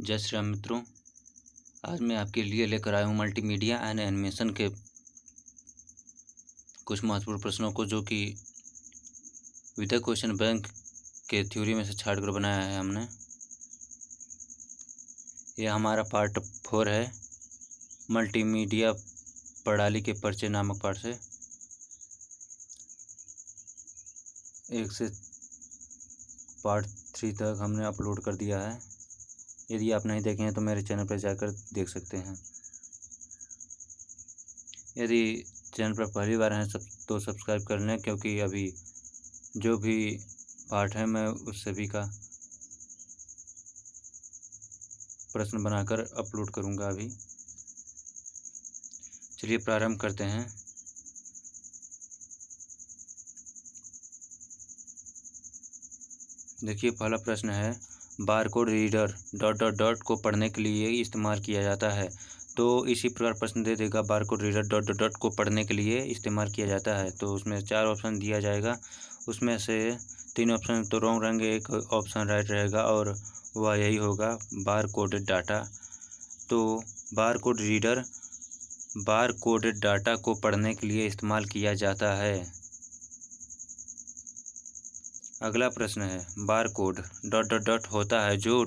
जय श्री राम मित्रों। आज मैं आपके लिए लेकर आया हूँ मल्टीमीडिया एंड एनिमेशन के कुछ महत्वपूर्ण प्रश्नों को, जो कि विद्या क्वेश्चन बैंक के थ्योरी में से छाट कर बनाया है हमने। यह हमारा पार्ट 4 है, मल्टीमीडिया प्रणाली के परिचय नामक पाठ से। 1 से पार्ट 3 तक हमने अपलोड कर दिया है। यदि आप नहीं देखे हैं तो मेरे चैनल पर जाकर देख सकते हैं। यदि चैनल पर पहली बार हैं तो सब्सक्राइब कर लें, क्योंकि अभी जो भी पार्ट है मैं उस सभी का प्रश्न बनाकर अपलोड करूंगा अभी। चलिए प्रारंभ करते हैं। देखिए, पहला प्रश्न है, बारकोड रीडर ... को पढ़ने के लिए इस्तेमाल किया जाता है। तो इसी प्रकार प्रश्न दे देगा, बारकोड रीडर ... को पढ़ने के लिए इस्तेमाल किया जाता है। तो उसमें 4 ऑप्शन दिया जाएगा, उसमें से 3 ऑप्शन तो रॉन्ग रहेंगे, एक ऑप्शन राइट रहेगा और वह यही होगा, बारकोडेड डाटा। तो बारकोड रीडर बारकोडेड डाटा को पढ़ने के लिए इस्तेमाल किया जाता है। अगला प्रश्न है, बारकोड ... होता है जो ...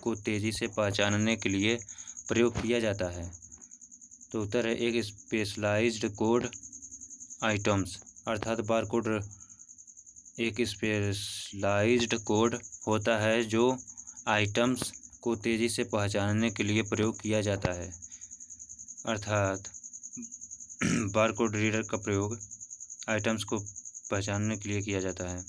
को तेज़ी से पहचानने के लिए प्रयोग किया जाता है। तो उत्तर है एक स्पेशलाइज्ड कोड आइटम्स, अर्थात बारकोड एक स्पेशलाइज्ड कोड होता है जो आइटम्स को तेज़ी से पहचानने के लिए प्रयोग किया जाता है। अर्थात बारकोड रीडर का प्रयोग आइटम्स को पहचानने के लिए किया जाता है।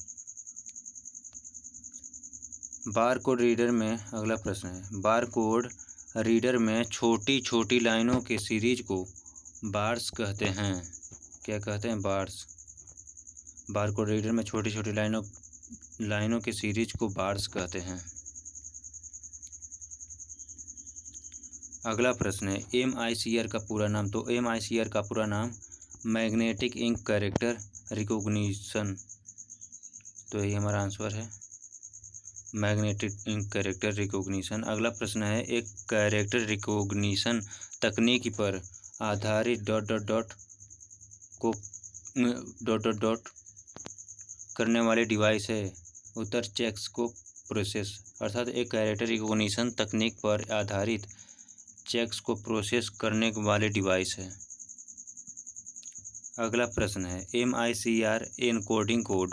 बारकोड रीडर में अगला प्रश्न है, बारकोड रीडर में छोटी छोटी लाइनों के सीरीज को बार्स कहते हैं। क्या कहते हैं? बार्स। बारकोड रीडर में छोटी छोटी लाइनों के सीरीज को बार्स कहते हैं। अगला प्रश्न है, MICR का पूरा नाम। तो MICR का पूरा नाम मैग्नेटिक इंक कैरेक्टर रिकॉग्निशन। तो यही हमारा आंसर है, मैग्नेटिक इंक कैरेक्टर रिकॉग्निशन। अगला प्रश्न है, एक कैरेक्टर रिकॉग्निशन तकनीक पर आधारित ... को ... करने वाले डिवाइस है। उत्तर चेक्स को प्रोसेस। अर्थात एक कैरेक्टर रिकॉग्निशन तकनीक पर आधारित चेक्स को प्रोसेस करने वाले डिवाइस है। अगला प्रश्न है, MICR एनकोडिंग को ...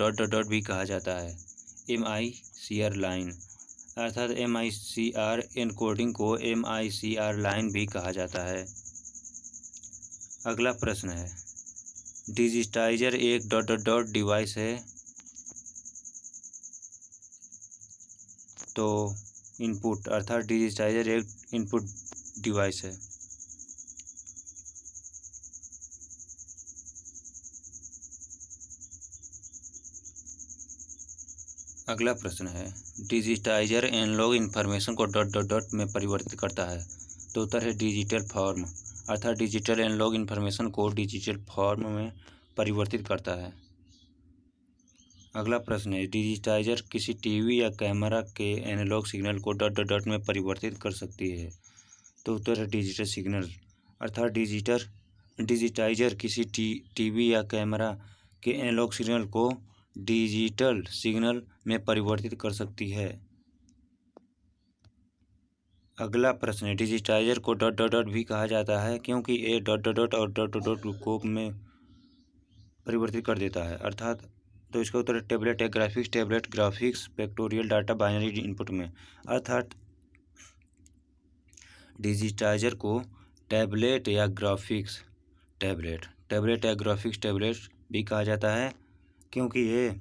भी कहा जाता है। MICR लाइन, अर्थात MICR एनकोडिंग को MICR लाइन भी कहा जाता है। अगला प्रश्न है, डिजिटाइजर एक ... डिवाइस है। तो इनपुट, अर्थात डिजिटाइजर एक इनपुट डिवाइस है। अगला प्रश्न है, डिजिटाइजर एनालॉग इन्फॉर्मेशन को ... में परिवर्तित करता है। तो उत्तर है डिजिटल फॉर्म, अर्थात डिजिटल एनालॉग इन्फॉर्मेशन को डिजिटल फॉर्म में परिवर्तित करता है। अगला प्रश्न है, डिजिटाइजर किसी टीवी या कैमरा के एनालॉग सिग्नल को ... में परिवर्तित कर सकती है। तो उत्तर है डिजिटल सिग्नल, अर्थात डिजिटाइजर किसी टीवी या कैमरा के एनालॉग सिग्नल को डिजिटल सिग्नल में परिवर्तित कर सकती है। अगला प्रश्न है, डिजिटाइजर को ... भी कहा जाता है क्योंकि ये ... और ... को में परिवर्तित कर देता है। अर्थात तो इसका उत्तर है टेबलेट या graphics. Tablet graphics factorial data binary input में, अर्थात डिजिटाइजर को टैबलेट या ग्राफिक्स टैबलेट भी कहा जाता है, क्योंकि ये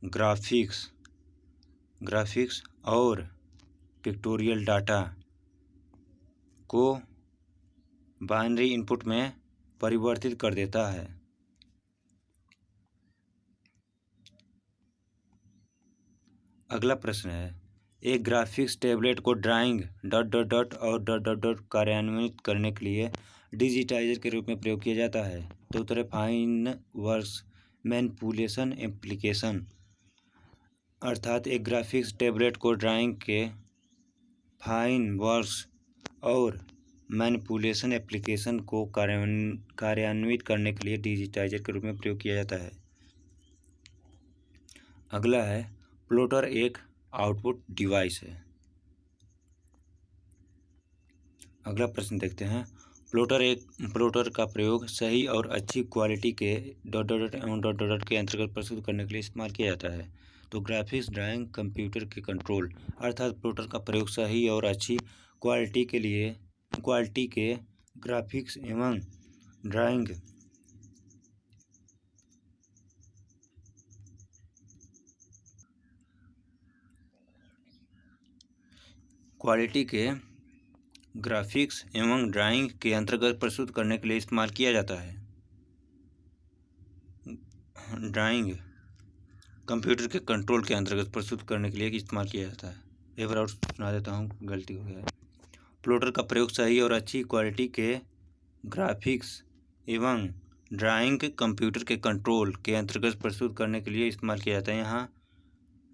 ग्राफिक्स और पिक्टोरियल डाटा को बाइनरी इनपुट में परिवर्तित कर देता है। अगला प्रश्न है, एक ग्राफिक्स टैबलेट को ड्राइंग ... और ... कार्यान्वित करने के लिए डिजिटाइजर के रूप में प्रयोग किया जाता है। तो उत्तर है फाइन वर्क्स मैनिपुलेशन एप्लीकेशन, अर्थात एक ग्राफिक्स टैबलेट को ड्राइंग फाइन वर्क्स और मैनिपुलेशन एप्लीकेशन को कार्यान्वित करने के लिए डिजिटाइजर के रूप में प्रयोग किया जाता है। अगला है प्लॉटर एक आउटपुट डिवाइस है। अगला प्रश्न देखते हैं। प्लॉटर का प्रयोग सही और अच्छी क्वालिटी के डॉट के अंतर्गत प्रस्तुत करने के लिए इस्तेमाल किया जाता है। तो ग्राफिक्स ड्राइंग कंप्यूटर के कंट्रोल अर्थात प्लॉटर का प्रयोग सही और अच्छी क्वालिटी के ग्राफिक्स एवं ड्राइंग क्वालिटी के ग्राफिक्स एवं ड्राइंग के अंतर्गत प्रस्तुत करने के लिए इस्तेमाल किया जाता है। ड्राइंग कंप्यूटर के कंट्रोल के अंतर्गत प्रस्तुत करने के लिए इस्तेमाल किया जाता है। एक बार और सुना देता हूँ, गलती हो गया है। प्लॉटर का प्रयोग सही और अच्छी क्वालिटी के ग्राफिक्स एवं ड्राइंग कंप्यूटर के कंट्रोल के अंतर्गत प्रस्तुत करने के लिए इस्तेमाल किया जाता है। यहाँ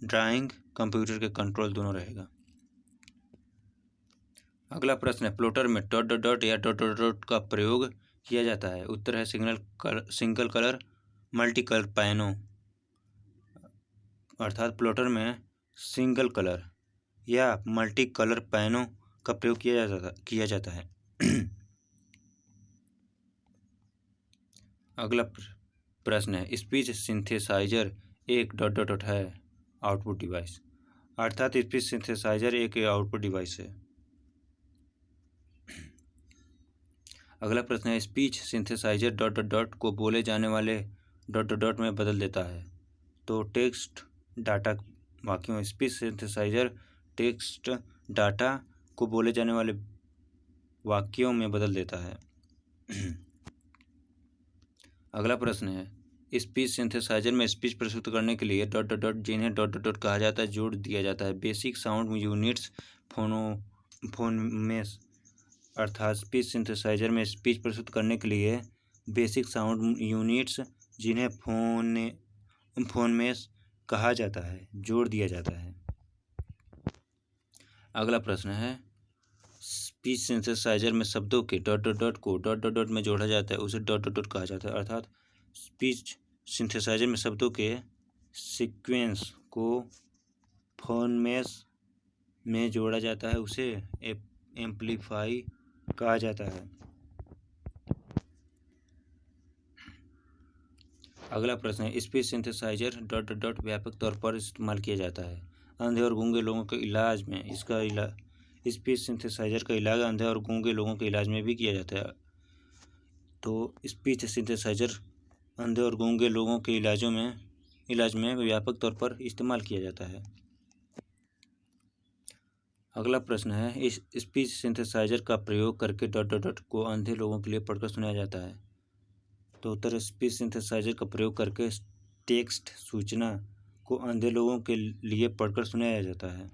ड्राइंग कंप्यूटर के कंट्रोल दोनों रहेगा। अगला प्रश्न है प्लॉटर में डॉट या डॉट का प्रयोग किया जाता है। उत्तर है single colour multi colour pano अर्थात प्लॉटर में सिंगल कलर या मल्टी कलर पैनो का प्रयोग किया जाता है। अगला प्रश्न है स्पीच सिंथेसाइजर एक डॉट है आउटपुट डिवाइस अर्थात स्पीच सिंथेसाइजर एक आउटपुट डिवाइस है। अगला प्रश्न है स्पीच सिंथेसाइजर डॉट को बोले जाने वाले डॉट में बदल देता है। तो टेक्स्ट डाटा वाक्यों स्पीच सिंथेसाइजर टेक्स्ट डाटा को बोले जाने वाले वाक्यों में बदल देता है। अगला प्रश्न है स्पीच सिंथेसाइजर में स्पीच प्रस्तुत करने के लिए डॉट जिन्हें डॉट कहा जाता है जोड़ दिया जाता है। बेसिक साउंड यूनिट्स फोनमेस अर्थात स्पीच सिंथेसाइजर में स्पीच प्रस्तुत करने के लिए बेसिक साउंड यूनिट्स जिन्हें फोनमेस कहा जाता है जोड़ दिया जाता है। अगला प्रश्न है स्पीच सिंथेसाइजर में शब्दों के डॉट को डॉट में जोड़ा जाता है उसे डॉट कहा जाता है अर्थात स्पीच सिंथेसाइजर में शब्दों के सीक्वेंस को फोनमेस में जोड़ा जाता है उसे एम्पलीफाई कहा जाता है। अगला प्रश्न है स्पीच सिंथेसाइजर डॉट व्यापक तौर पर इस्तेमाल किया जाता है। अंधे और गूंगे लोगों के इलाज में स्पीच सिंथेसाइजर का इलाज अंधे और गूंगे लोगों के इलाज में भी किया जाता है। तो स्पीच सिंथेसाइजर अंधे और गूंगे लोगों के इलाज में व्यापक तौर पर इस्तेमाल किया जाता है। अगला प्रश्न है इस स्पीच सिंथेसाइजर का प्रयोग करके डॉट को अंधे लोगों के लिए पढ़कर सुनाया जाता है। तो उत्तर स्पीच सिंथेसाइजर का प्रयोग करके टेक्स्ट सूचना को अंधे लोगों के लिए पढ़कर सुनाया जाता है।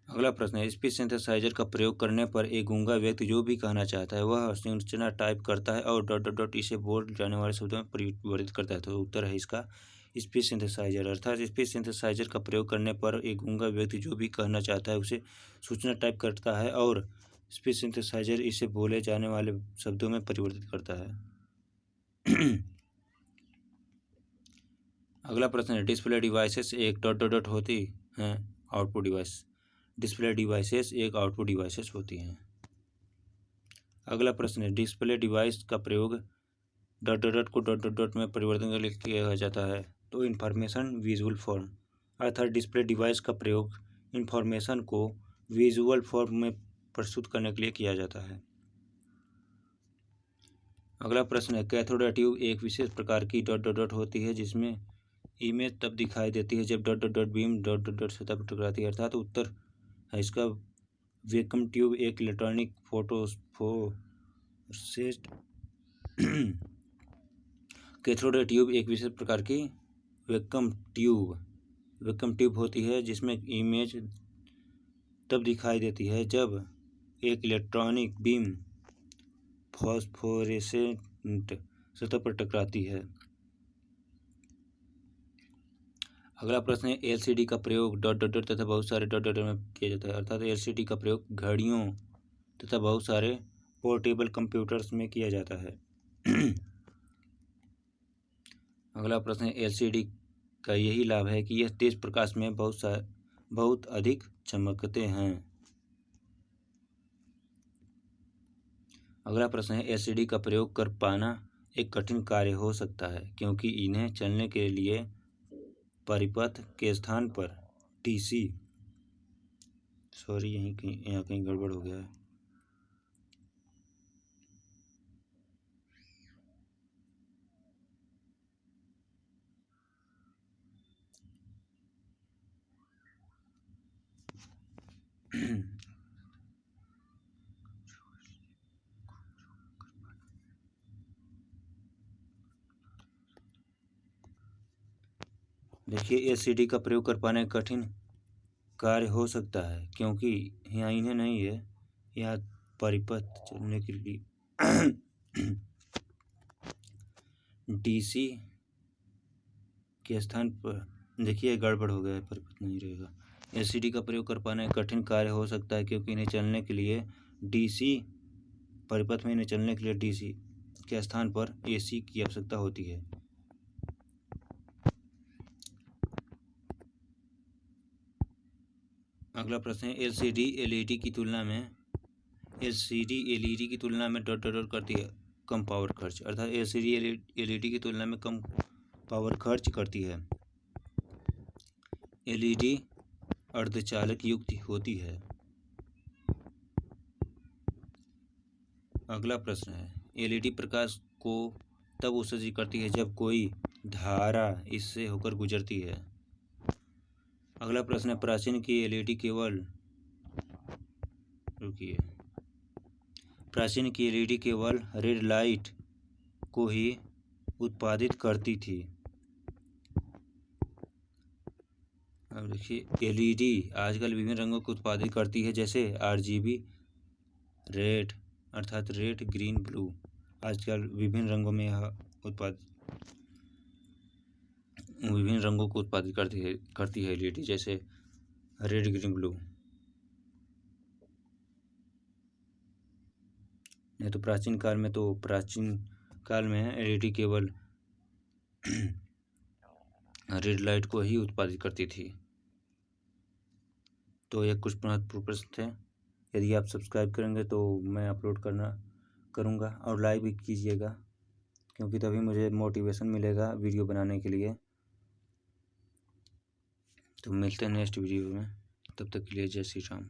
अगला प्रश्न है स्पीच सिंथेसाइजर का प्रयोग करने पर एक गूंगा व्यक्ति जो भी कहना चाहता है वह सूचना टाइप करता है और डॉट इसे बोल जाने वाले शब्दों में परिवर्तित करता है। तो उत्तर है इसका स्पीच सिंथेसाइजर अर्थात स्पीच सिंथेसाइजर का प्रयोग करने पर एक गूंगा व्यक्ति जो भी कहना चाहता है उसे सूचना टाइप करता है और स्पीच सिंथेसाइजर इसे बोले जाने वाले शब्दों में परिवर्तित करता है। अगला प्रश्न है डिस्प्ले डिवाइसेस एक डॉट होती हैं आउटपुट डिवाइस डिस्प्ले डिवाइसेस एक आउटपुट डिवाइसेस होती हैं। अगला प्रश्न है डिस्प्ले डिवाइस का प्रयोग डॉट को डॉट में परिवर्तन के लिए किया जाता है। तो इन्फॉर्मेशन विजुअल फॉर्म अर्थात डिस्प्ले डिवाइस का प्रयोग इन्फॉर्मेशन को विजुअल फॉर्म में प्रस्तुत करने के लिए किया जाता है। अगला प्रश्न है कैथोड ट्यूब एक विशेष प्रकार की डॉट होती है जिसमें इमेज तब दिखाई देती है जब डॉट बीम डॉट सतह पर टकराती है अर्थात उत्तर है इसका वैक्यूम ट्यूब एक इलेक्ट्रॉनिक फोटोरेसिस्ट कैथोड ट्यूब एक विशेष प्रकार की वैक्यूम ट्यूब होती है जिसमें इमेज तब दिखाई देती है जब एक इलेक्ट्रॉनिक बीम फॉस्फोरेसेंट सतह पर टकराती है। अगला प्रश्न है एलसीडी का प्रयोग डॉट डॉट डॉट तथा बहुत सारे डॉट डॉट में किया जाता है, अर्थात एलसीडी का प्रयोग घड़ियों तथा बहुत सारे पोर्टेबल कंप्यूटर्स में किया जाता है। अगला प्रश्न है एलसीडी का यही लाभ है कि यह तेज प्रकाश में बहुत अधिक चमकते हैं। अगला प्रश्न है एलसीडी का प्रयोग कर पाना एक कठिन कार्य हो सकता है क्योंकि इन्हें चलने के लिए परिपथ के स्थान पर डीसी यहाँ कहीं गड़बड़ हो गया है। देखिए एलसीडी का प्रयोग कर पाने कठिन कार्य हो सकता है क्योंकि यहाँ इन्हें नहीं है, यहाँ परिपथ चलने के लिए डीसी के स्थान पर देखिए गड़बड़ हो गया है, परिपथ नहीं रहेगा। एलसीडी का प्रयोग कर पाना कठिन कार्य हो सकता है क्योंकि इन्हें चलने के लिए डीसी परिपथ में इन्हें चलने के लिए डीसी के स्थान पर एसी की आवश्यकता होती है। अगला प्रश्न है एलसीडी एलईडी की तुलना में डॉट डॉट डॉट करती है कम पावर खर्च, अर्थात एलसीडी एलईडी की तुलना में कम पावर खर्च करती है। एलईडी अर्धचालक युक्त होती है। अगला प्रश्न है एलईडी प्रकाश को तब उत्सर्जित करती है जब कोई धारा इससे होकर गुजरती है। अगला प्रश्न है प्राचीन की एलईडी केवल रेड लाइट को ही उत्पादित करती थी। अब देखिए एलईडी आजकल विभिन्न रंगों को उत्पादित करती है जैसे आरजीबी रेड अर्थात रेड ग्रीन ब्लू, आजकल विभिन्न रंगों को उत्पादित करती है एलईडी जैसे रेड ग्रीन ब्लू। नहीं तो प्राचीन काल में एलईडी केवल रेड लाइट को ही उत्पादित करती थी। तो यह कुछ महत्वपूर्ण प्रश्न थे। यदि आप सब्सक्राइब करेंगे तो मैं अपलोड करूँगा और लाइक भी कीजिएगा क्योंकि तभी मुझे मोटिवेशन मिलेगा वीडियो बनाने के लिए। तो मिलते हैं नेक्स्ट वीडियो में, तब तक के लिए जय श्री राम।